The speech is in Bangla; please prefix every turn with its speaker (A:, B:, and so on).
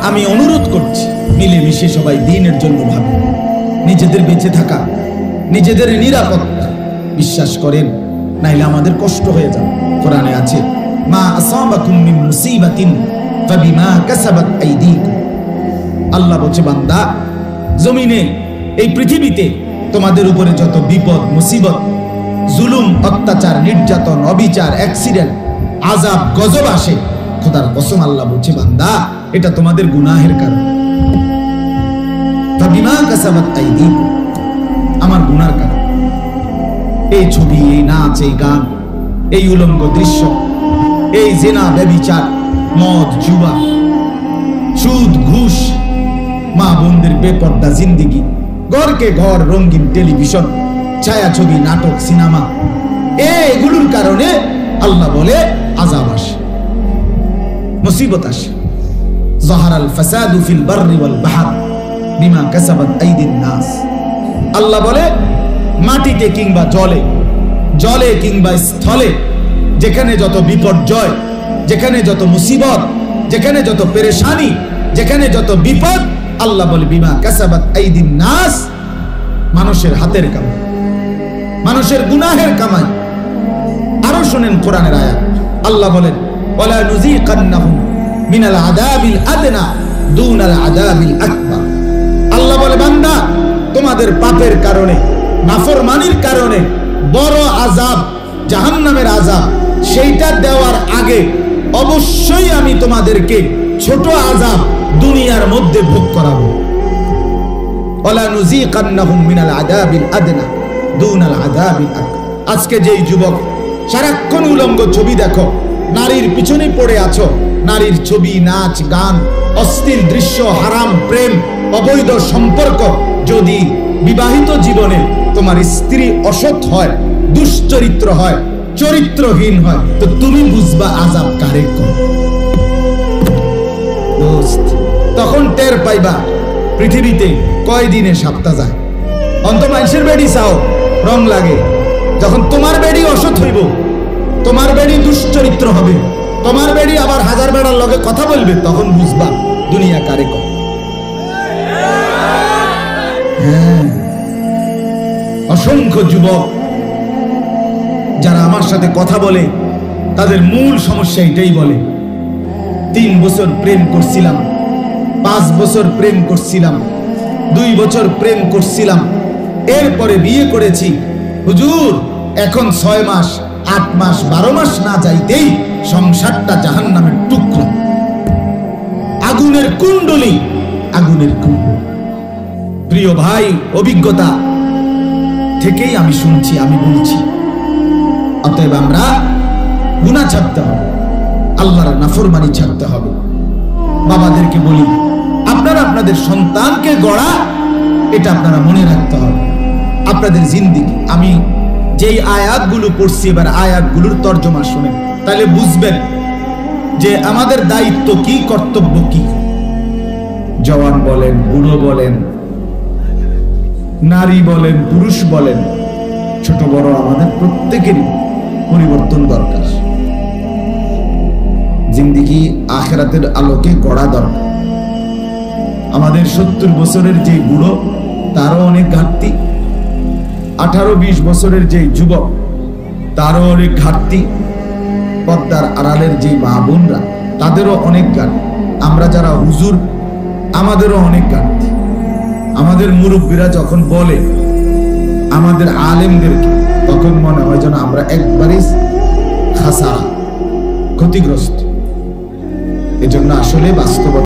A: আমি অনুরোধ করছি, মিলেমিশে সবাই দ্বীনের জন্য ভাবি, নিজেদের বেঁচে থাকা, নিজেদের নিরাপত্তা বিশ্বাস করেন, নাইলে আমাদের কষ্ট হয়ে যাবে। কোরআনে আছে, মা আসাবাকুম মিন মুসিবাতিন ফাবিমা কাসাবাত আইদিকুম। আল্লাহ বলছে, বান্দা, জমিনে এই পৃথিবীতে তোমাদের উপরে যত বিপদ মুসিবত, জুলুম, অত্যাচার, নির্যাতন, অবিচার, অ্যাক্সিডেন্ট, আযাব, গজব আসে, খোদার কসম আল্লাহ বলছে, বান্দা, এটা তোমাদের গুনাহের কারণ। ফাবিমা কাসাবাত আইদিকুম, আমার গুনার কারণ। এই ছবি, এই নাচ, এই গান, এই উলঙ্গ দৃশ্য, এই জিনা, ব্যভিচার, মদ, জুয়া, সুদ, ঘুষ, মা বোনদের বেপর্দা জিন্দেগি, ঘরকে ঘর রঙিন টেলিভিশন, ছায়াছবি, নাটক, সিনেমা, এগুলোর কারণে আল্লাহ বলে আযাব আসে, মুসিবত আসে। যাহারাল ফাসাদু ফিল বাররি ওয়াল বাহর বিমা কাসাবাত আইদিন নাস। আল্লাহ বলে, মাটিতে কিংবা জলে, জলে কিংবা স্থলে, যেখানে যত বিপর্যয়, যেখানে যত মুসিবত, যেখানে যত পেরেশানি, যেখানে যত বিপদ, আল্লাহ বলে বিমা কাসাবাত আইদিন নাস, মানুষের হাতের কামাই, মানুষের গুনাহের কামাই। আরো শুনেন কোরআনের আয়াত, আল্লাহ বলেন, ওয়ালা নুযীকান্নাহুম মিনাল আযাবিল আদনা দুনাল আযাবিল আকবার। আল্লাহ বলে, বান্দা, তোমাদের পাপের কারণে, নাফরমানির কারণে বড় আযাব, জাহান্নামের আযাব, সেইটা দেওয়ার আগে অবশ্যই আমি তোমাদেরকে ছোট আযাব দুনিয়ার মধ্যে ভোগ করাবো। ওয়ালা নুযীকান্নাহুম মিনাল আযাবিল আদনা দুনাল আযাবিল আকবার। আজকে যেই যুবক সারাক্ষণ উলঙ্গ ছবি দেখো, নারীর পিছনে পড়ে আছো, নারীর ছবি, নাচ, গান, অশ্লীল দৃশ্য, হারাম প্রেম, অবৈধ সম্পর্ক, যদি বিবাহিত জীবনে তোমার স্ত্রী অসৎ হয়, দুশ্চরিত্র হয়, চরিত্রহীন হয়, তো তুমি বুঝবা আযাব কারে করে। দোস্ত, তখন টের পাইবা পৃথিবীতে কয়দিনে সপ্তাহ যায়। অন্ত মানুষের বেড়ি চাও, রং লাগে, যখন তোমার বেড়ি অসৎ হইব, তোমার বেড়ি দুশ্চরিত্র হবে, তোমার বেড়ি আবার হাজার বেড়ার লগে কথা বলবে, তখন বুঝবা দুনিয়া কারে কর। হ্যাঁ, অসংখ্য যুবক যারা আমার সাথে কথা বলে, তাদের মূল সমস্যা এটাই বলে, 3 বছর প্রেম করছিলাম, 5 বছর প্রেম করছিলাম, 2 বছর প্রেম করছিলাম, এরপরে বিয়ে করেছি, হুজুর এখন 6 মাস, 8 মাস, 12 মাস না যাইতেই সংসারটা জাহান্নামের টুকরা, আগুনের কুণ্ডলী, আগুনের কুণ্ডলী। প্রিয় ভাই, অভিজ্ঞতা থেকেই আমি শুনছি, আমি বলছি, অতএব আমরা গুনাহ ছাড়তে হবে, আল্লাহর নাফরমানি ছাড়তে হবে। বাবাদেরকে বলি, আপনারা আপনাদের সন্তানকে গড়া, এটা আপনারা মনে রাখতে হবে, আপনাদের জিন্দেগি। আমি যেই আয়াতগুলো পড়ছি, এবার আয়াতগুলোর তর্জমা শুনেন, তাহলে বুঝবেন যে আমাদের দায়িত্ব কি, কর্তব্য কি। জওয়ান বলেন, বুড়ো বলেন, নারী বলেন, পুরুষ বলেন, ছোট বড়, আমাদের প্রত্যেকেরই পরিবর্তন দরকার। জিন্দেগি আখিরাতের আলোকে গড়া দরকার। আমাদের 70 বছরের যে বুড়ো, তারও অনেক ঘাটতি, 18-20 বছরের যে যুবক, তারও অনেক ঘাটতি, পর্দার আড়ালের যে মা বোনরা, তাদেরও অনেক ঘাটতি, আমরা যারা হুজুর, আমাদেরও অনেক ঘাটতি। আমাদের মুরব্বীরা যখন বলে আমাদের আলেমদেরকে, তখন মনে হয় যেন আমরা একবারই খাসারা, ক্ষতিগ্রস্ত। এজন্য আসলে বাস্তবতা